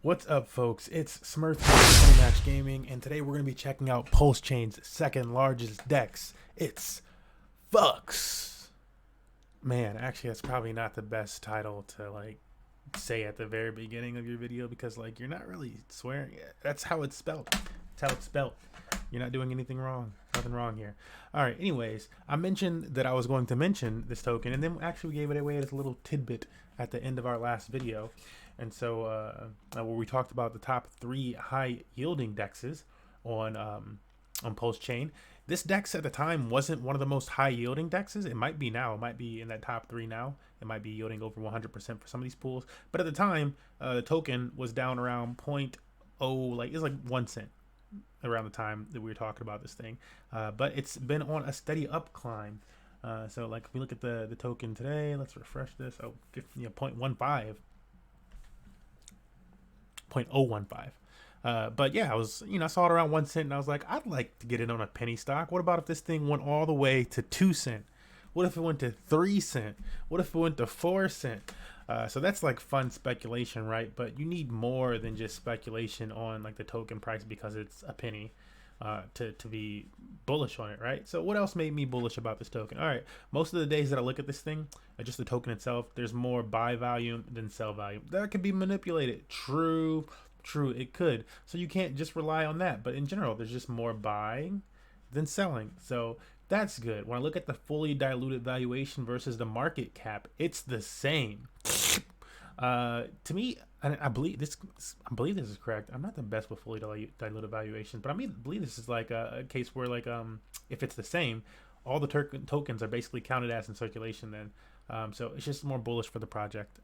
What's up, folks? It's Smurf here with Match Gaming, and today we're going to be checking out PulseChains' second largest DEX. It's PHUX. Man, actually, that's probably not the best title to say at the very beginning of your video because you're not really swearing. That's how it's spelled. That's how it's spelled. You're not doing anything wrong. Nothing wrong here. All right. Anyways, I mentioned that I was going to mention this token, and then actually we gave it away as a little tidbit at the end of our last video. And so where we talked about the top 3 high yielding dexes on PulseChain. This dex at the time wasn't one of the most high yielding dexes. It might be now. It might be in that top 3 now. It might be yielding over 100% for some of these pools. But at the time, the token was down around 0.0, it was like 1 cent around the time that we were talking about this thing. But it's been on a steady up climb. So if we look at the token today, let's refresh this. Oh, 0.15. 0.015. But yeah, I saw it around 1 cent and I was like, I'd like to get in on a penny stock. What about if this thing went all the way to 2 cent? What if it went to 3 cent? What if it went to 4 cent? So that's fun speculation, right? But you need more than just speculation on the token price because it's a penny to be bullish on it, right? So what else made me bullish about this token? All right, most of the days that I look at this thing, just the token itself, there's more buy volume than sell volume. That could be manipulated. True, it could. So you can't just rely on that. But in general, there's just more buying than selling. So that's good. When I look at the fully diluted valuation versus the market cap, it's the same. To me, I believe this is correct. I'm not the best with fully diluted valuations, but I believe this is a case where if it's the same, all the tokens are basically counted as in circulation then. So it's just more bullish for the project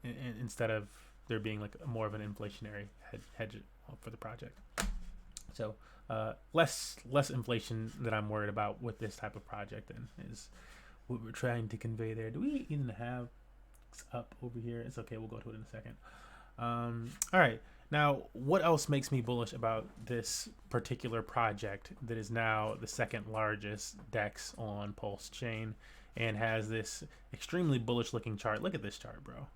instead of there being more of an inflationary hedge for the project. So less inflation that I'm worried about with this type of project then is what we're trying to convey there. Do we even have up over here? It's okay, we'll go to it in a second. All right, now what else makes me bullish about this particular project that is now the second largest DEX on PulseChain and has this extremely bullish looking chart? Look at this chart, bro.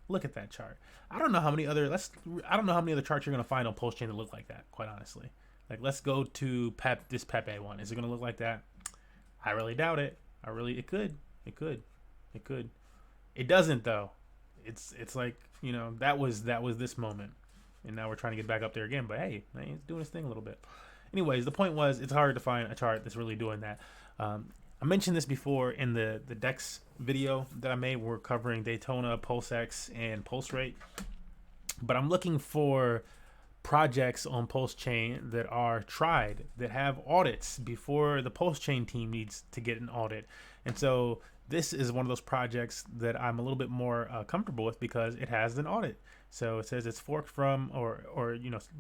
Look at that chart. I don't know how many other charts you're gonna find on PulseChain that look like that, quite honestly. Let's go to this Pepe one. Is it gonna look like that? I really doubt it. It could. It doesn't though. It's that was this moment, and now we're trying to get back up there again. But hey, it's doing its thing a little bit. Anyways, the point was it's hard to find a chart that's really doing that. I mentioned this before in the DEX video that I made. We're covering Daytona, PulseX, and Pulse Rate, but I'm looking for projects on PulseChain that are tried, that have audits before the PulseChain team needs to get an audit. And so this is one of those projects that I'm a little bit more comfortable with because it has an audit. So it says it's forked from, or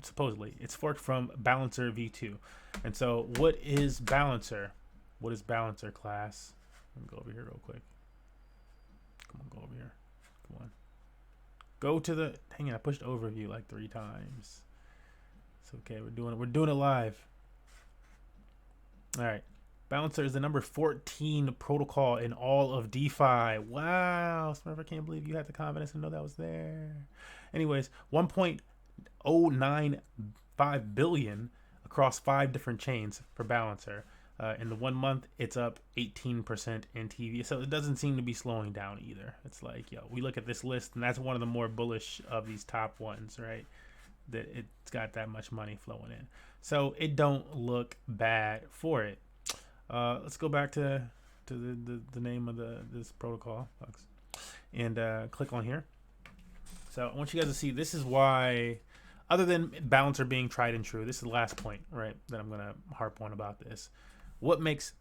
supposedly it's forked from Blanacer v2. And so what is Blanacer? What is Blanacer, class? Let me go over here real quick. Come on, go over here. Come on. Go to the, hang on, I pushed overview 3 times. It's okay, we're doing it live. All right. Blanacer is the number 14 protocol in all of DeFi. Wow, Smurf, I can't believe you had the confidence to know that was there. Anyways, 1.095 billion across 5 different chains for Blanacer. In the 1 month, it's up 18% in TV. So it doesn't seem to be slowing down either. It's we look at this list, and that's one of the more bullish of these top ones, right? That it's got that much money flowing in. So it don't look bad for it. Let's go back to the name of this protocol, folks, and click on here. So I want you guys to see, this is why, other than Blanacer being tried and true, this is the last point, right, that I'm going to harp on about this. What makes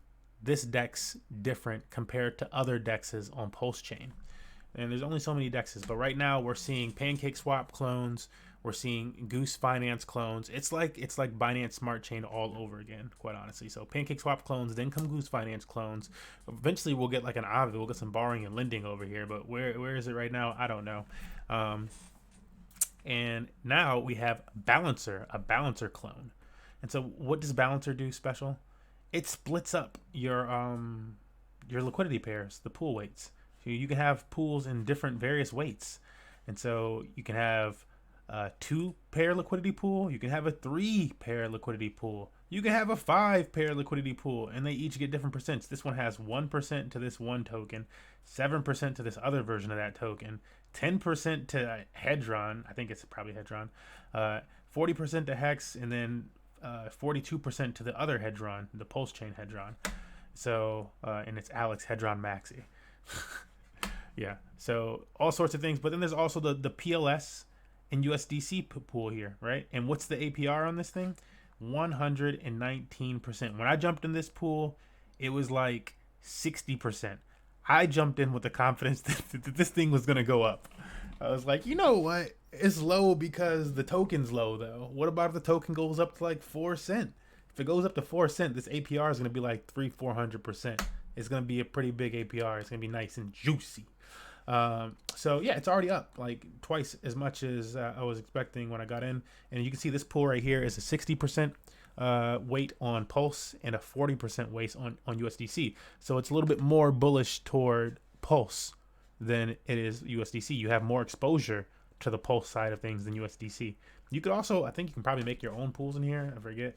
this DEX different compared to other DEXs on PulseChain? And there's only so many DEXs, but right now we're seeing PancakeSwap clones, we're seeing Goose Finance clones. It's like Binance Smart Chain all over again, quite honestly. So PancakeSwap clones, then come Goose Finance clones. Eventually we'll get an Aave, we'll get some borrowing and lending over here, but where is it right now? I don't know. And now we have Blanacer, a Blanacer clone. And so what does Blanacer do special? It splits up your liquidity pairs, the pool weights. So you can have pools in different various weights. And so you can have 2-pair liquidity pool. You can have a 3-pair liquidity pool. You can have a 5-pair liquidity pool, and they each get different percents. This one has 1% to this one token, 7% to this other version of that token, 10% to Hedron. I think it's probably Hedron. 40% to Hex, and then 42% to the other Hedron, the PulseChain Hedron. So, and it's Alex Hedron Maxi. Yeah. So all sorts of things. But then there's also the PLS and USDC pool here, right? And what's the APR on this thing? 119%. When I jumped in this pool, it was like 60%. I jumped in with the confidence that this thing was going to go up. I was like, you know what? It's low because the token's low, though. What about if the token goes up to like 4 cents? If it goes up to 4 cents, this APR is going to be like 300-400%. It's going to be a pretty big APR. It's going to be nice and juicy. So yeah, it's already up like twice as much as I was expecting when I got in. And you can see this pool right here is a 60% weight on Pulse and a 40% weight on USDC. So it's a little bit more bullish toward Pulse than it is USDC. You have more exposure to the Pulse side of things than USDC. You could also, I think you can probably make your own pools in here. I forget.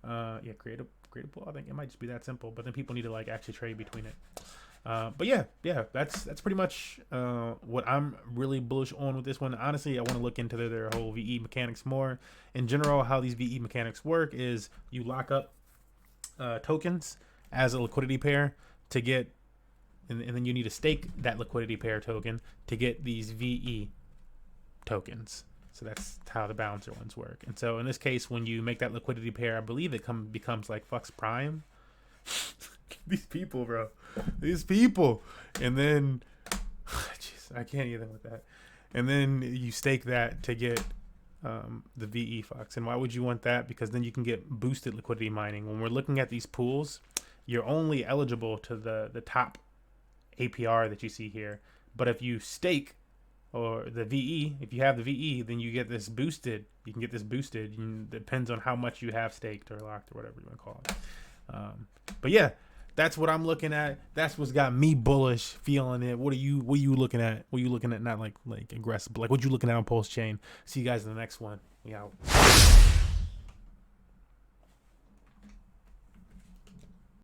Yeah, create a pool. I think it might just be that simple, but then people need to like actually trade between it. But yeah, that's pretty much what I'm really bullish on with this one. Honestly, I want to look into their whole VE mechanics more. In general, how these VE mechanics work is you lock up tokens as a liquidity pair to get, and then you need to stake that liquidity pair token to get these VE tokens. So that's how the balancer ones work. And so in this case, when you make that liquidity pair, I believe it becomes like PHUX Prime. These people, bro. These people. And then, jeez, I can't even with that. And then you stake that to get the VE PHUX. And why would you want that? Because then you can get boosted liquidity mining. When we're looking at these pools, you're only eligible to the top APR that you see here. But if you stake or the VE, if you have the VE, then you get this boosted. You can get this boosted. It depends on how much you have staked or locked or whatever you want to call it. But yeah, that's what I'm looking at. That's what's got me bullish, feeling it. What are you looking at? What are you looking at? Not like aggressive, but like what you looking at on PulseChain. See you guys in the next one. We out.